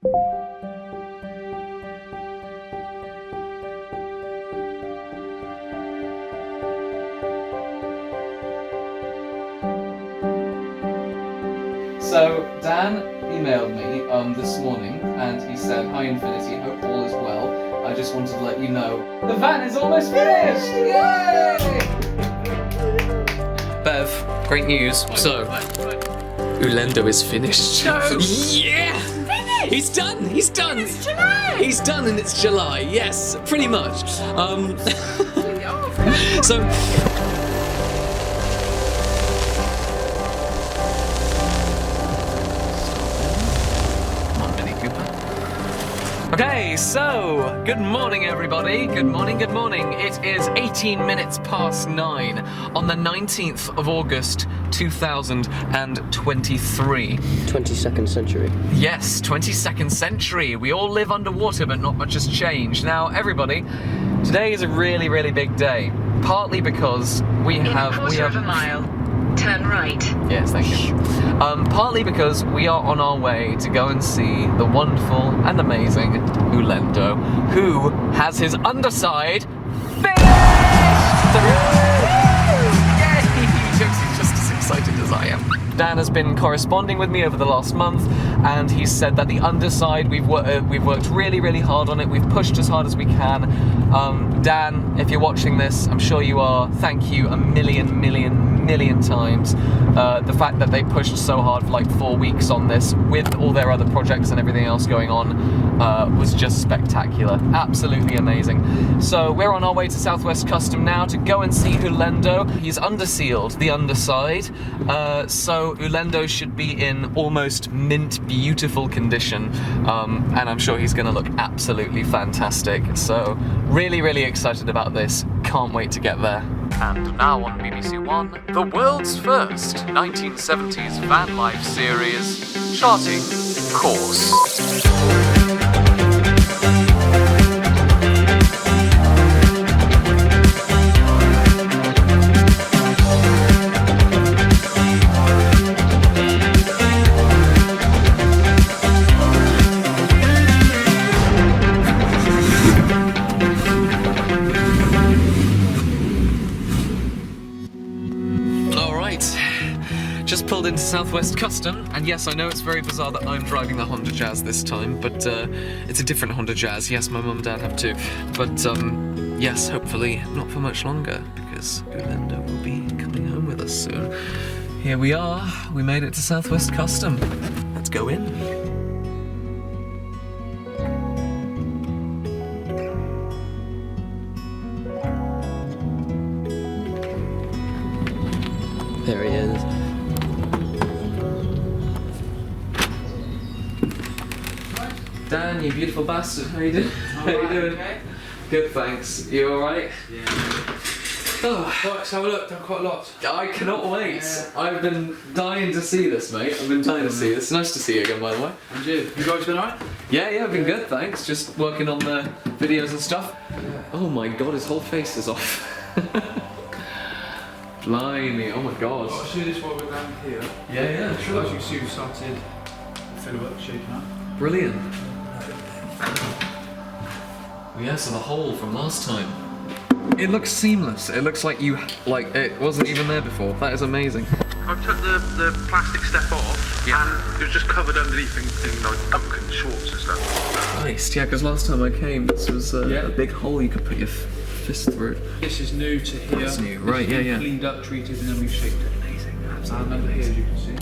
So, Dan emailed me this morning and he said, "Hi Infinity, hope all is well. I just wanted to let you know the van is almost finished! Yay!" Bev, great news. So, Ulendo is finished. No. Yeah! Finished! He's done! He's done! It's July! He's done and it's July, yes, pretty much. So... Okay, so, good morning everybody, good morning. It is 18 minutes past 9 on the 19th of August 2023. 22nd century. Yes, 22nd century. We all live underwater, but not much has changed. Now, everybody, today is a really, really big day. Partly because we have... In a quarter of a mile, turn right. Yes, thank you. Partly because we are on our way to go and see the wonderful and amazing Ulendo, who has his underside finished! Yay! He's just as excited as I am. Dan has been corresponding with me over the last month, and he said that the underside, we've worked really, really hard on it. We've pushed as hard as we can. Dan, if you're watching this, I'm sure you are, thank you a million times. The fact that they pushed so hard for like 4 weeks on this with all their other projects and everything else going on was just spectacular. Absolutely amazing. So we're on our way to Southwest Kustom now to go and see Ulendo. He's undersealed the underside, so Ulendo should be in almost mint beautiful condition, and I'm sure he's going to look absolutely fantastic. So really, really excited about this. Can't wait to get there. And now on BBC One, the world's first 1970s van life series, charting course. Just pulled into Southwest Kustom, and yes, I know it's very bizarre that I'm driving the Honda Jazz this time, but it's a different Honda Jazz. Yes, my mum and dad have too, but yes, hopefully not for much longer, because Ulendo will be coming home with us soon. Here we are, we made it to Southwest Kustom. Let's go in. There he is. Dan, you beautiful bastard, how you doing? How you doing? Okay. Good, thanks. You alright? Yeah. Oh. Right, let's have a look. Done quite a lot. I cannot wait. Yeah. I've been dying to see this, mate. I've been dying to see this. Nice to see you again, by the way. And you? You guys been alright? Yeah, I've been good, thanks. Just working on the videos and stuff. Yeah. Oh my god, his whole face is off. Blimey, oh my god. I'll show you this while we're down here. Yeah, As you can see, we started the filler shaking up. Brilliant. Yeah, so the hole from last time. It looks seamless. It looks like it wasn't even there before. That is amazing. I took the plastic step off, Yeah. and it was just covered underneath in like Duncan shorts and stuff. Christ, yeah, because last time I came, this was Yeah. a big hole you could put your fist through. This is new to here. It's new, This right, has yeah, been yeah. Cleaned up, treated, and then we've shaped it. Amazing, And absolutely under here, as amazing. you can see.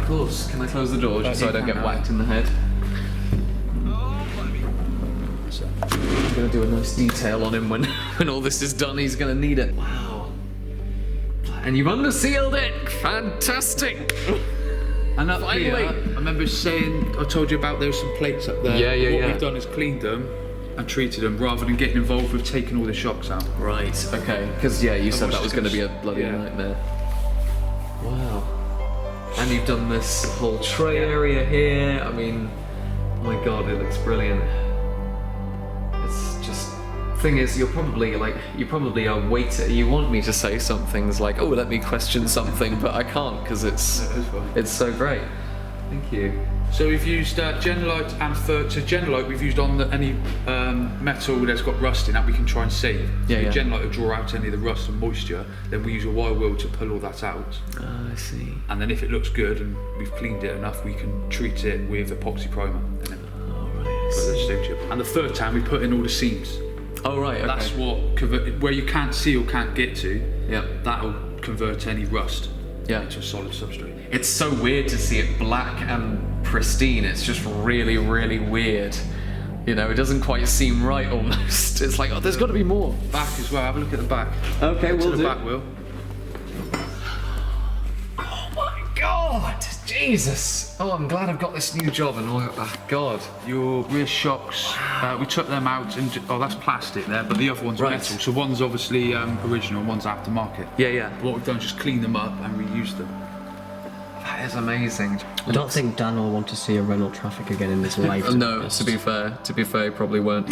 Of course, can I close the door just so I don't get whacked in the head? I'm gonna do a nice detail on him when all this is done. He's gonna need it. Wow. And you've undersealed it. Fantastic. And up Finally. here, I remember saying, I told you about there were some plates up there. Yeah, What yeah. we've done is cleaned them and treated them rather than getting involved with taking all the shocks out. Right. Okay. Because yeah, you said that was gonna be a bloody Yeah. nightmare. Wow. And you've done this whole tray area here. I mean, oh my god, it looks brilliant. It's just, thing is, you probably are waiting. You want me to say some things like, oh, let me question something, but I can't because it's so great. Thank you. So we've used Genelite and so Genelite we've used on any metal that's got rust in that we can try and save. Yeah, so yeah. Genelite will draw out any of the rust and moisture, then we use a wire wheel to pull all that out. I see. And then if it looks good and we've cleaned it enough, we can treat it with epoxy primer. And then Alright, I put the see. stove chip. And the third time we put in all the seams. Oh, right, okay. That's what where you can't see or can't get to. Yeah. That'll convert any rust into a solid substrate. It's so weird to see it black and pristine. It's just really, really weird. You know, it doesn't quite seem right almost. It's like, oh, there's got to be more. Back as well. Have a look at the back. Okay, Look we'll to do. the back, Will. Oh my God, Jesus. Oh, I'm glad I've got this new job and oh God. Your rear shocks, we took them out and that's plastic there, but the other one's Right. metal. So one's obviously original, one's aftermarket. Yeah. What we've done is just clean them up and reuse them. That is amazing. I don't think Dan will want to see a Renault Traffic again in his life. No, to be fair, he probably won't.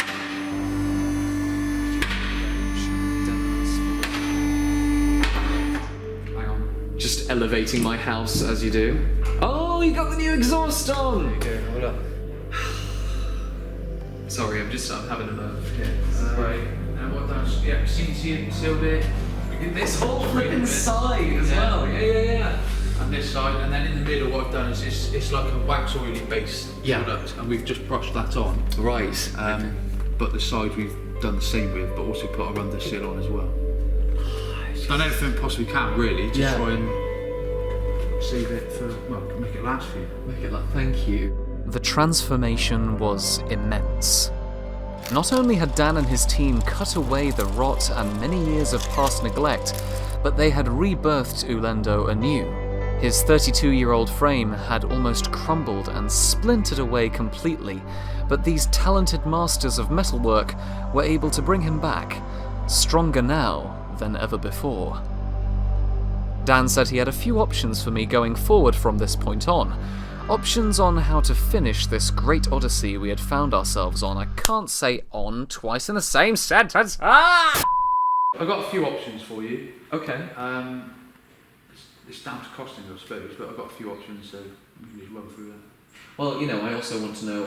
Hang on. Just elevating my house as you do. Oh, you got the new exhaust on! Hold up. Sorry, I'm having a moment here. Right. And what that's sealed it. This whole flipping side as well. Yeah. And this side, and then in the middle, what I've done is it's like a wax oily base product, and we've just brushed that on. Right. But the side we've done the same with, but also put our undersill on as well. Done everything possibly can, really, to try and save it for, well, make it last for you. Make it like, thank you. The transformation was immense. Not only had Dan and his team cut away the rot and many years of past neglect, but they had rebirthed Ulendo anew. His 32-year-old frame had almost crumbled and splintered away completely, but these talented masters of metalwork were able to bring him back, stronger now than ever before. Dan said he had a few options for me going forward from this point on. Options on how to finish this great odyssey we had found ourselves on. I can't say on twice in the same sentence. Ah! I've got a few options for you. Okay. It's down to costings, I suppose, but I've got a few options, so we can just run through them. Well, you know, I also want to know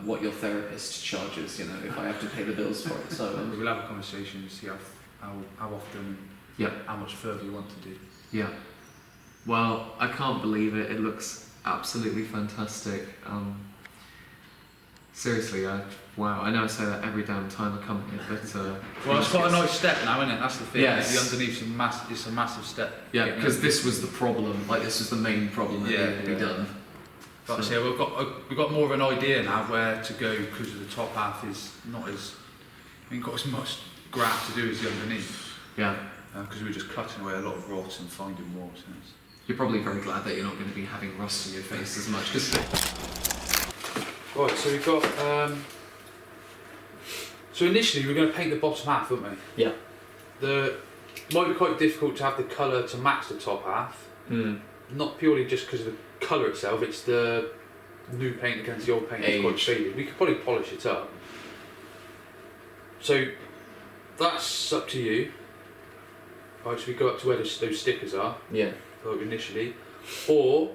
what your therapist charges, you know, if I have to pay the bills for it. So We'll have a conversation and see how often, how much further you want to do. yeah. Well, I can't believe it. It looks absolutely fantastic. Seriously, wow. I know I say that every damn time I come here, but Well, it's quite a nice step now, isn't it? That's the thing. Yes. The underneath's it's a massive step. yeah, because this was the problem. Like, this was the main problem that needed to be done. But I say we've got more of an idea now where to go because the top half is not as, got as much graft to do as the underneath. Yeah. Because we were just cutting away a lot of rot and finding more. So You're probably very glad that you're not going to be having rust in your face as much, because right, so we've got. So initially we're going to paint the bottom half, weren't we? yeah. It might be quite difficult to have the colour to match the top half. Not purely just because of the colour itself, it's the new paint against the old paint is quite faded. We could probably polish it up. So that's up to you. Right, so we go up to where those stickers are. Yeah. Initially, or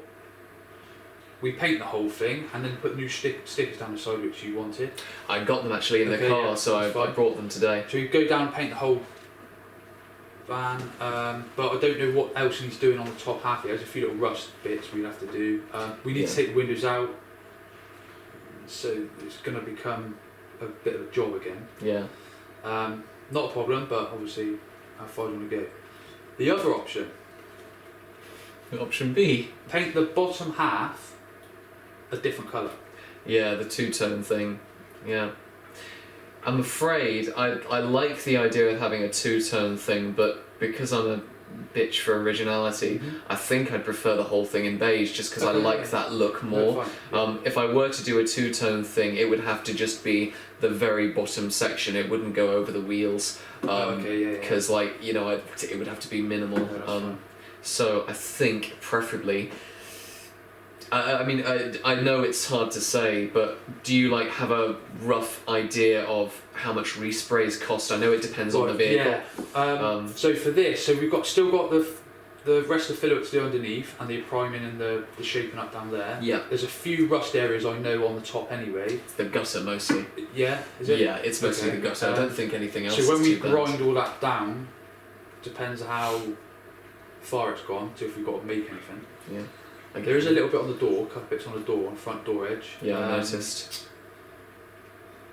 we paint the whole thing and then put new stickers down the side which you wanted. I got them actually in the Okay, car, yeah, so I brought them today. So you go down and paint the whole van, but I don't know what else he's doing on the top half here. There's a few little rust bits we'd have to do. We need to take the windows out, so it's going to become a bit of a job again. Yeah. Not a problem, but obviously how far do you want to go? The other option, Option B. paint the bottom half a different colour. Yeah, the two-tone thing. Yeah. I'm afraid I like the idea of having a two-tone thing, but because I'm a bitch for originality, I think I'd prefer the whole thing in beige just because I like that look more. Fine. If I were to do a two-tone thing, it would have to just be the very bottom section. It wouldn't go over the wheels. Because, like, you know, it would have to be minimal. So I think preferably. I mean, I know it's hard to say, but do you like have a rough idea of how much resprays cost? I know it depends on the vehicle. Yeah. So for this, so we've still got the the rest of the filler to do underneath and the priming and the shaping up down there. Yeah. There's a few rust areas I know on the top anyway. The gutter mostly. Yeah, is it? Yeah, it's mostly Okay. the gutter. I don't think anything else. So when is we too bad. grind all that down, depends how far it's gone, so if we've got to make anything. Yeah. Okay. There is a little bit on the door, a couple bits on the door, on the front door edge. Yeah, I noticed.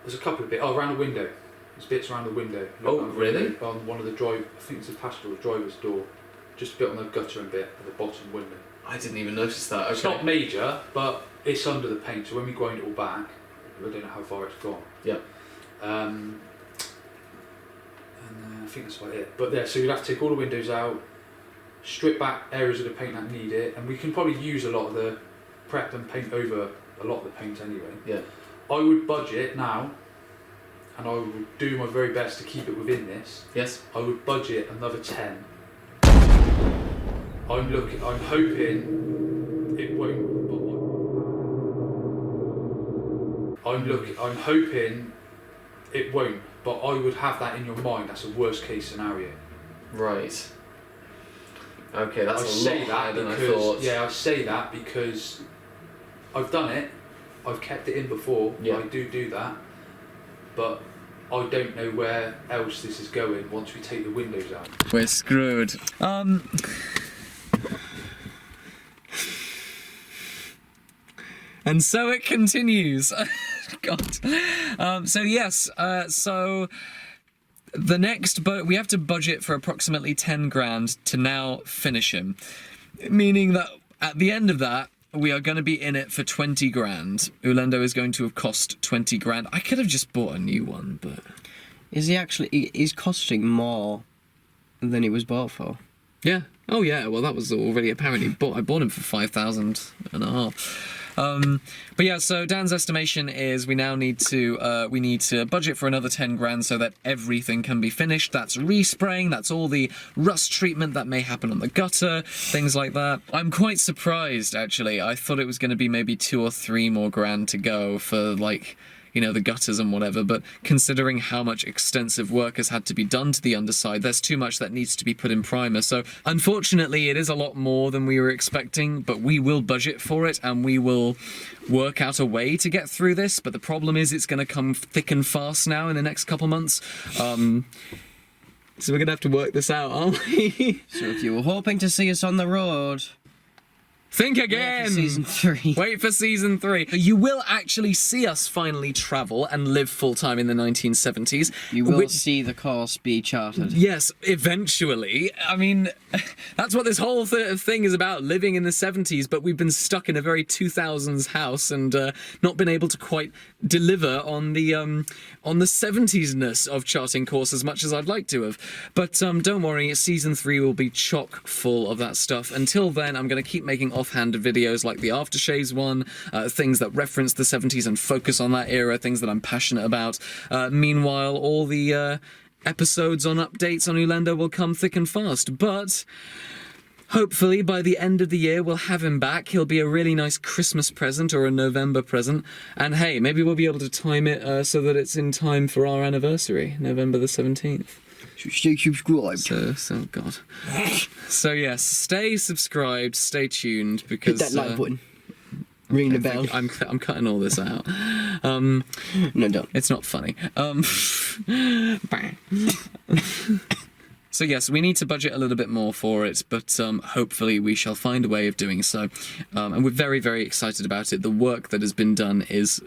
There's a couple of bits. Oh, around the window. There's bits around the window. Oh, Around the really? window, on one of the drive, I think it's the passenger driver's door. Just a bit on the gutter and bit at the bottom window. I didn't even notice that. Okay. It's not major, but it's under the paint, so when we grind it all back, I don't know how far it's gone. Yeah. And I think that's about it. But there, so you'd have to take all the windows out, strip back areas of the paint that need it, and we can probably use a lot of the prep and paint over a lot of the paint anyway. Yeah. I would budget now, and I would do my very best to keep it within this. Yes. I would budget another 10. I'm hoping it won't. I'm hoping it won't, but I would have that in your mind. That's a worst case scenario. Right. Okay, that's I a say lot that higher than I because thought. I say that because I've done it. I've kept it in before. Yeah. I do that, but I don't know where else this is going once we take the windows out. We're screwed. And so it continues. God. So yes. So the next, but we have to budget for approximately 10 grand to now finish him, meaning that at the end of that, we are going to be in it for 20 grand. Ulendo is going to have cost 20 grand. I could have just bought a new one, but... Is he actually... He's costing more than he was bought for? Yeah. Oh yeah, well that was already apparently bought. I bought him for 5,500. But yeah, so Dan's estimation is we now need to budget for another 10 grand so that everything can be finished. That's respraying, that's all the rust treatment that may happen on the gutter, things like that. I'm quite surprised actually. I thought it was going to be maybe 2 or 3 more grand to go for like, you know, the gutters and whatever, but considering how much extensive work has had to be done to the underside, there's too much that needs to be put in primer. So unfortunately it is a lot more than we were expecting, but we will budget for it and we will work out a way to get through this. But the problem is it's going to come thick and fast now in the next couple months. So we're going to have to work this out, aren't we? So if you were hoping to see us on the road... Think again! Wait for season 3. Wait for season 3. You will actually see us finally travel and live full-time in the 1970s. You will see the course be charted. Yes, eventually. I mean, that's what this whole thing is about, living in the 70s, but we've been stuck in a very 2000s house and not been able to quite deliver on the 70s-ness of charting course as much as I'd like to have. But don't worry, season 3 will be chock full of that stuff. Until then, I'm going to keep making offhand videos like the aftershaves one, things that reference the 70s and focus on that era, things that I'm passionate about. Meanwhile, all the episodes on updates on Ulendo will come thick and fast, but hopefully by the end of the year we'll have him back. He'll be a really nice Christmas present or a November present, and hey, maybe we'll be able to time it so that it's in time for our anniversary, November the 17th. Stay subscribed. So God. So yes, stay subscribed, stay tuned, because hit that like button. Ring the bell. I'm cutting all this out. No, don't. It's not funny. So yes, we need to budget a little bit more for it, but hopefully we shall find a way of doing so. And we're very, very excited about it. The work that has been done is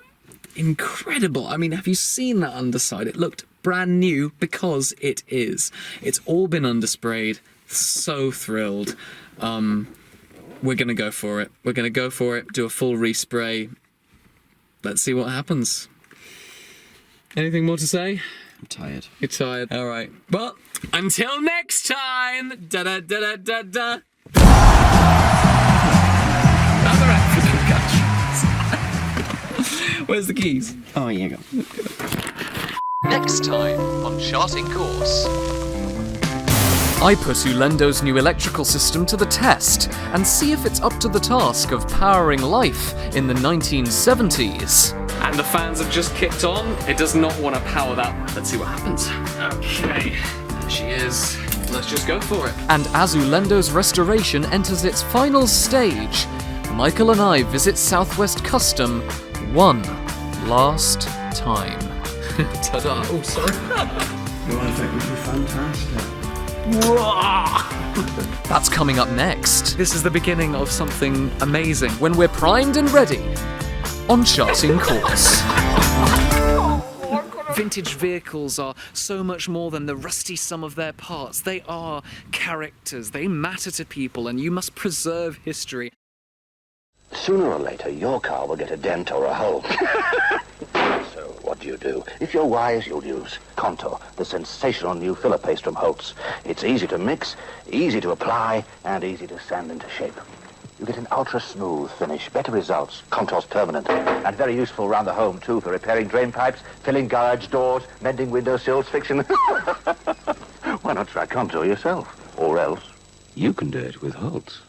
incredible. I mean, have you seen that underside? It looked brand new because it is. It's all been undersprayed. So thrilled. We're gonna go for it. We're gonna go for it, do a full respray. Let's see what happens. Anything more to say? I'm tired. You're tired. All right. Well, until next time. Da da da da da da. Other African countries. Where's the keys? Oh, yeah, go. Next time on Charting Course. I put Ulendo's new electrical system to the test and see if it's up to the task of powering life in the 1970s. And the fans have just kicked on. It does not want to power that. Let's see what happens. Okay, there she is. Let's just go for it. And as Ulendo's restoration enters its final stage, Michael and I visit Southwest Kustom one last time. Ta-da. Oh, sorry. Well, I think it would be fantastic. That's coming up next. This is the beginning of something amazing when we're primed and ready on charting course. Vintage vehicles are so much more than the rusty sum of their parts. They are characters. They matter to people, and you must preserve history. Sooner or later, your car will get a dent or a hole. So, what do? If you're wise, you'll use Contour, the sensational new filler paste from Holtz. It's easy to mix, easy to apply, and easy to sand into shape. You get an ultra-smooth finish, better results. Contour's permanent, and very useful around the home, too, for repairing drain pipes, filling garage doors, mending windowsills, fixing... Why not try Contour yourself? Or else, you can do it with Holtz.